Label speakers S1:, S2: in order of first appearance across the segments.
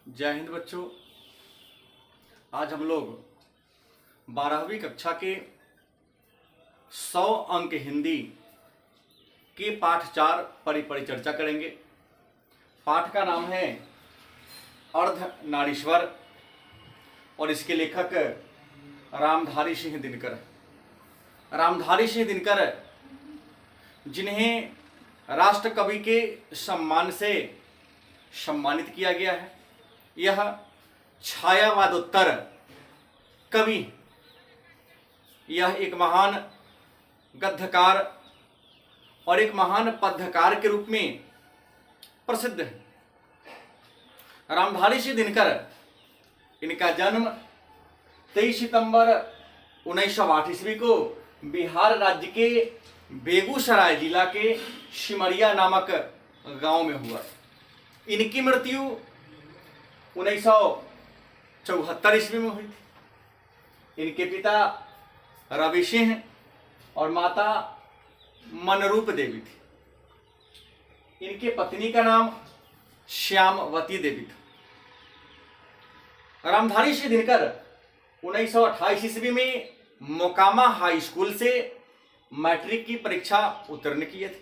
S1: जय हिंद बच्चों। आज हम लोग 12वीं कक्षा के 100 अंक हिंदी के पाठ 4 पर परिचर्चा करेंगे। पाठ का नाम है अर्धनारीश्वर और इसके लेखक रामधारी सिंह दिनकर। रामधारी सिंह दिनकर जिन्हें राष्ट्र कवि के सम्मान से सम्मानित किया गया है, यह छायावादोत्तर कवि, यह एक महान गद्यकार और एक महान पद्यकार के रूप में प्रसिद्ध है। रामधारी सिंह दिनकर, इनका जन्म 23 सितंबर 1908 ईस्वी को बिहार राज्य के बेगूसराय जिला के सिमरिया नामक गांव में हुआ। इनकी मृत्यु 1974 ईस्वी में हुई थी। इनके पिता रवि सिंह और माता मनरूप देवी थी। इनके पत्नी का नाम श्यामवती देवी था। रामधारी सिंह दिनकर 1928 ईस्वी में मोकामा हाई स्कूल से मैट्रिक की परीक्षा उत्तीर्ण किए थे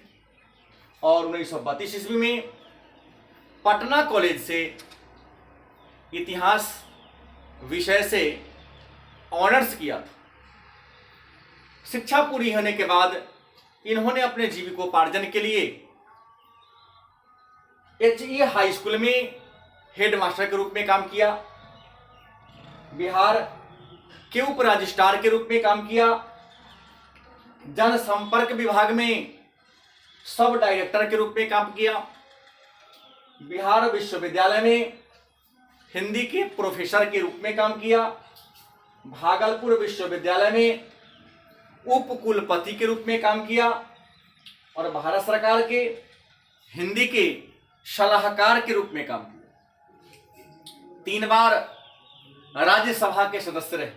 S1: और 1932 ईस्वी में पटना कॉलेज से इतिहास विषय से ऑनर्स किया था। शिक्षा पूरी होने के बाद इन्होंने अपने जीविकोपार्जन के लिए HE हाई स्कूल में हेडमास्टर के रूप में काम किया, बिहार के उप रजिस्ट्रार के रूप में काम किया, जनसंपर्क विभाग में सब डायरेक्टर के रूप में काम किया, बिहार विश्वविद्यालय में हिंदी के प्रोफेसर के रूप में काम किया, भागलपुर विश्वविद्यालय में उप कुलपति के रूप में काम किया और भारत सरकार के हिंदी के सलाहकार के रूप में काम किया। 3 बार राज्यसभा के सदस्य रहे।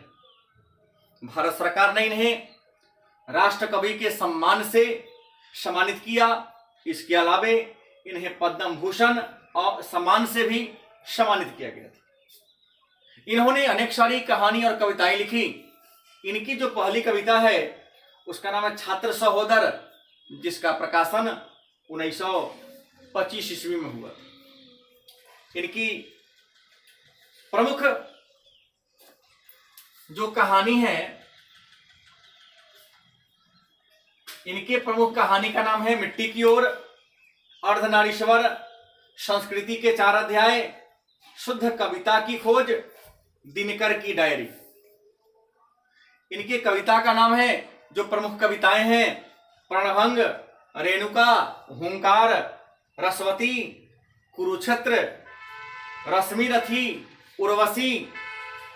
S1: भारत सरकार ने इन्हें राष्ट्र कवि के सम्मान से सम्मानित किया। इसके अलावे इन्हें पद्म भूषण और सम्मान से भी सम्मानित किया गया था। इन्होंने अनेक सारी कहानी और कविताएं लिखी। इनकी जो पहली कविता है उसका नाम है छात्र सहोदर, जिसका प्रकाशन 1925 ईस्वी में हुआ। इनकी प्रमुख जो कहानी है, इनके प्रमुख कहानी का नाम है मिट्टी की ओर, अर्धनारीश्वर, संस्कृति के 4 अध्याय, शुद्ध कविता की खोज, दिनकर की डायरी। इनके कविता का नाम है, जो प्रमुख कविताएं हैं, प्रणभंग, रेणुका, हुंकार, रसवती, कुरुक्षेत्र, रश्मिरथी, उर्वशी,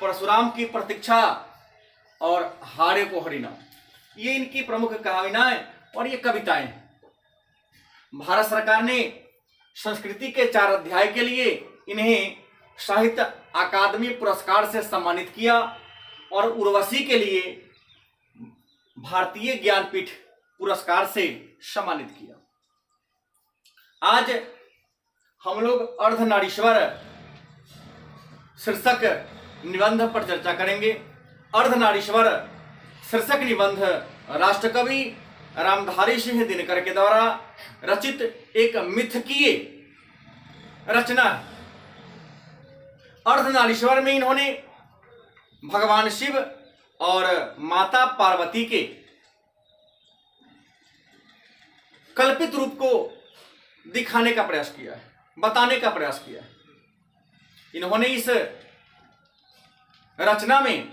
S1: परशुराम की प्रतीक्षा और हारे को हरिनाम। ये इनकी प्रमुख कहानियां और ये कविताएं हैं। भारत सरकार ने संस्कृति के 4 अध्याय के लिए इन्हें साहित्य अकादमी पुरस्कार से सम्मानित किया और उर्वशी के लिए भारतीय ज्ञानपीठ पुरस्कार से सम्मानित किया। आज हम लोग अर्धनारीश्वर शीर्षक निबंध पर चर्चा करेंगे। अर्धनारीश्वर शीर्षक निबंध राष्ट्रकवि रामधारी सिंह दिनकर के द्वारा रचित एक मिथकीय रचना है। अर्धनारीश्वर में इन्होंने भगवान शिव और माता पार्वती के कल्पित रूप को दिखाने का प्रयास किया है, बताने का प्रयास किया है। इन्होंने इस रचना में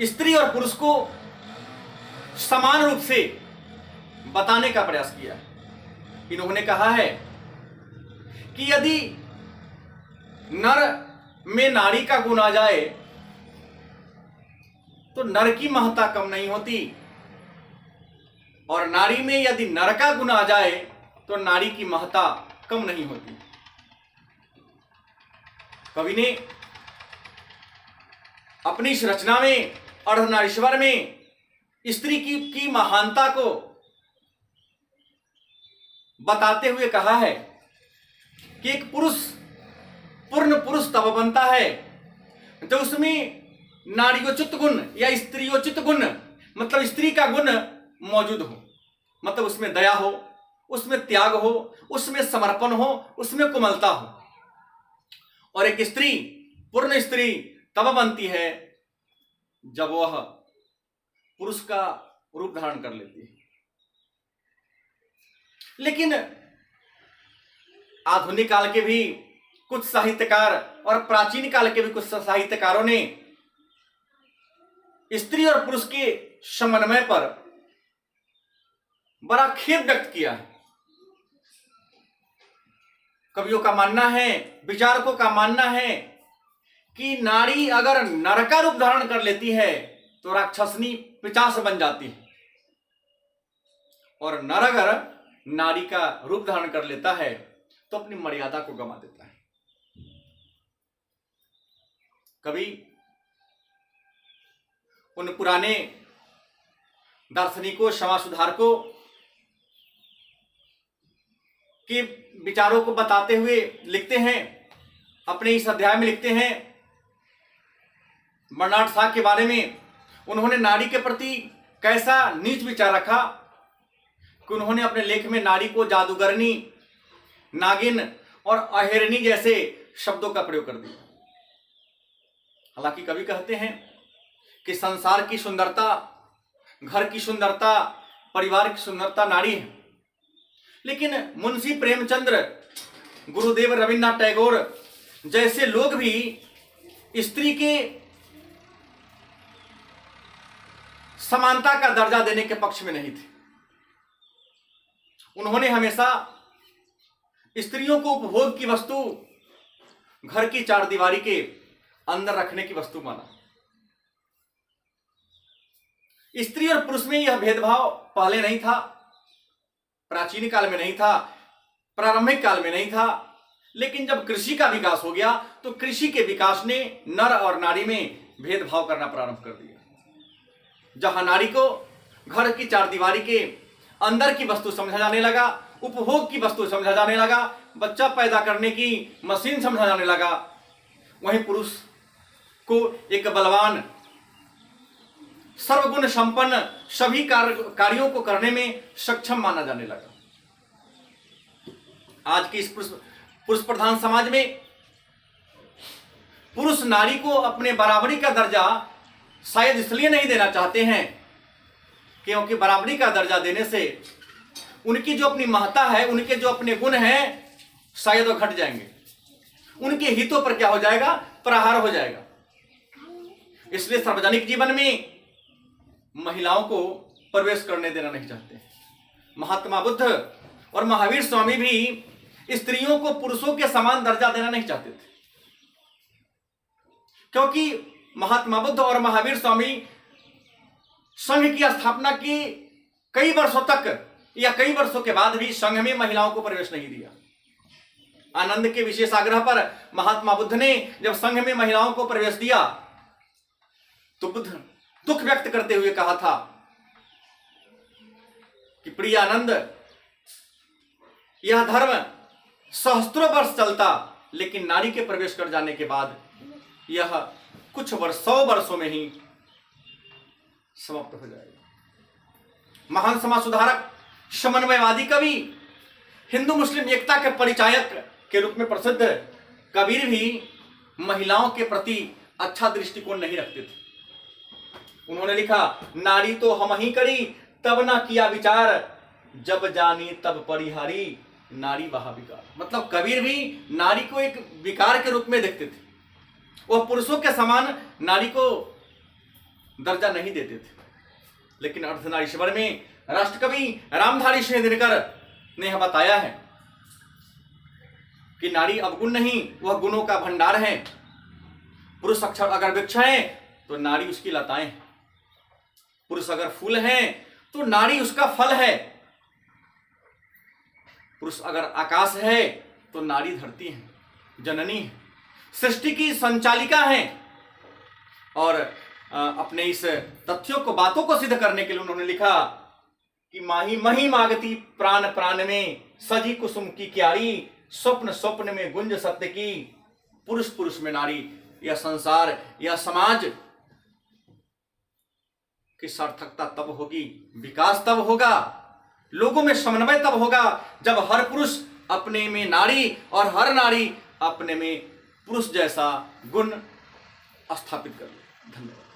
S1: स्त्री और पुरुष को समान रूप से बताने का प्रयास किया है। इन्होंने कहा है कि यदि नर में नारी का गुण आ जाए तो नर की महत्ता कम नहीं होती, और नारी में यदि नर का गुण आ जाए तो नारी की महत्ता कम नहीं होती। कवि ने अपनी इस रचना में अर्धनारीश्वर में स्त्री की महानता को बताते हुए कहा है कि एक पुरुष पूर्ण पुरुष तब बनता है जब उसमें नारीयोचित गुण या स्त्रियोचित गुण, मतलब स्त्री का गुण मौजूद हो, मतलब उसमें दया हो, उसमें त्याग हो, उसमें समर्पण हो, उसमें कोमलता हो। और एक स्त्री पूर्ण स्त्री तब बनती है जब वह पुरुष का रूप धारण कर लेती है। लेकिन आधुनिक काल के भी कुछ साहित्यकार और प्राचीन काल के भी कुछ साहित्यकारों ने स्त्री और पुरुष के समन्वय पर बड़ा खेद व्यक्त किया है। कवियों का मानना है, विचारकों का मानना है कि नारी अगर नर का रूप धारण कर लेती है तो राक्षसनी पिशाच बन जाती है, और नर अगर नारी का रूप धारण कर लेता है तो अपनी मर्यादा को गंवा देता है। कभी उन पुराने दार्शनिकों, समाज सुधारकों के विचारों को बताते हुए लिखते हैं, अपने इस अध्याय में लिखते हैं बर्नार्ड शॉ के बारे में। उन्होंने नारी के प्रति कैसा नीच विचार रखा कि उन्होंने अपने लेख में नारी को जादूगरनी, नागिन और अहिरनी जैसे शब्दों का प्रयोग कर दिया। हालांकि कवि कहते हैं कि संसार की सुंदरता, घर की सुंदरता, परिवार की सुंदरता नारी है। लेकिन मुंशी प्रेमचंद्र, गुरुदेव रविन्द्रनाथ टैगोर जैसे लोग भी स्त्री के समानता का दर्जा देने के पक्ष में नहीं थे। उन्होंने हमेशा स्त्रियों को उपभोग की वस्तु, घर की चारदीवारी के अंदर रखने की वस्तु माना। स्त्री और पुरुष में यह भेदभाव पहले नहीं था, प्राचीन काल में नहीं था, प्रारंभिक काल में नहीं था। लेकिन जब कृषि का विकास हो गया तो कृषि के विकास ने नर और नारी में भेदभाव करना प्रारंभ कर दिया। जहां नारी को घर की चारदीवारी के अंदर की वस्तु समझा जाने लगा, उपभोग की वस्तु समझा जाने लगा, बच्चा पैदा करने की मशीन समझा जाने लगा, वहीं पुरुष को एक बलवान, सर्वगुण संपन्न, सभी कार्यों को करने में सक्षम माना जाने लगा। आज के इस पुरुष प्रधान समाज में पुरुष नारी को अपने बराबरी का दर्जा शायद इसलिए नहीं देना चाहते हैं क्योंकि बराबरी का दर्जा देने से उनकी जो अपनी महत्ता है, उनके जो अपने गुण हैं, शायद वो घट जाएंगे, उनके हितों पर क्या हो जाएगा, प्रहार हो जाएगा। इसलिए सार्वजनिक जीवन में महिलाओं को प्रवेश करने देना नहीं चाहते। महात्मा बुद्ध और महावीर स्वामी भी स्त्रियों को पुरुषों के समान दर्जा देना नहीं चाहते थे, क्योंकि महात्मा बुद्ध और महावीर स्वामी संघ की स्थापना की कई वर्षों तक या कई वर्षों के बाद भी संघ में महिलाओं को प्रवेश नहीं दिया। आनंद के विशेष आग्रह पर महात्मा बुद्ध ने जब संघ में महिलाओं को प्रवेश दिया तो बुद्ध दुख व्यक्त करते हुए कहा था कि प्रिय आनंद, यह धर्म सहस्त्रों वर्ष चलता, लेकिन नारी के प्रवेश कर जाने के बाद यह कुछ वर्ष, 100 वर्षों में ही समाप्त हो जाएगा। महान समाज सुधारक, समन्वयवादी कवि, हिंदू मुस्लिम एकता के परिचायक के रूप में प्रसिद्ध कबीर भी महिलाओं के प्रति अच्छा दृष्टिकोण नहीं रखते थे। उन्होंने लिखा, नारी तो हम ही करी तब ना किया विचार, जब जानी तब परिहारी नारी वहा विकार। मतलब कबीर भी नारी को एक विकार के रूप में देखते थे, वह पुरुषों के समान नारी को दर्जा नहीं देते थे। लेकिन अर्धनारीश्वर में राष्ट्रकवि रामधारी सिंह दिनकर ने यह बताया है कि नारी अवगुण नहीं, वह गुणों का भंडार है। पुरुष अक्षर अगर वृक्ष है तो नारी उसकी लताएं हैं, पुरुष अगर फूल है तो नारी उसका फल है, पुरुष अगर आकाश है तो नारी धरती है, जननी है, सृष्टि की संचालिका है। और अपने इस तथ्यों को, बातों को सिद्ध करने के लिए उन्होंने लिखा कि माही मही मागती प्राण प्राण में, सजी कुसुम की क्यारी, स्वप्न स्वप्न में गुंज सत्य की, पुरुष पुरुष में नारी, यह संसार यह समाज की सार्थकता तब होगी, विकास तब होगा, लोगों में समन्वय तब होगा जब हर पुरुष अपने में नारी और हर नारी अपने में पुरुष जैसा गुण स्थापित कर ले। धन्यवाद।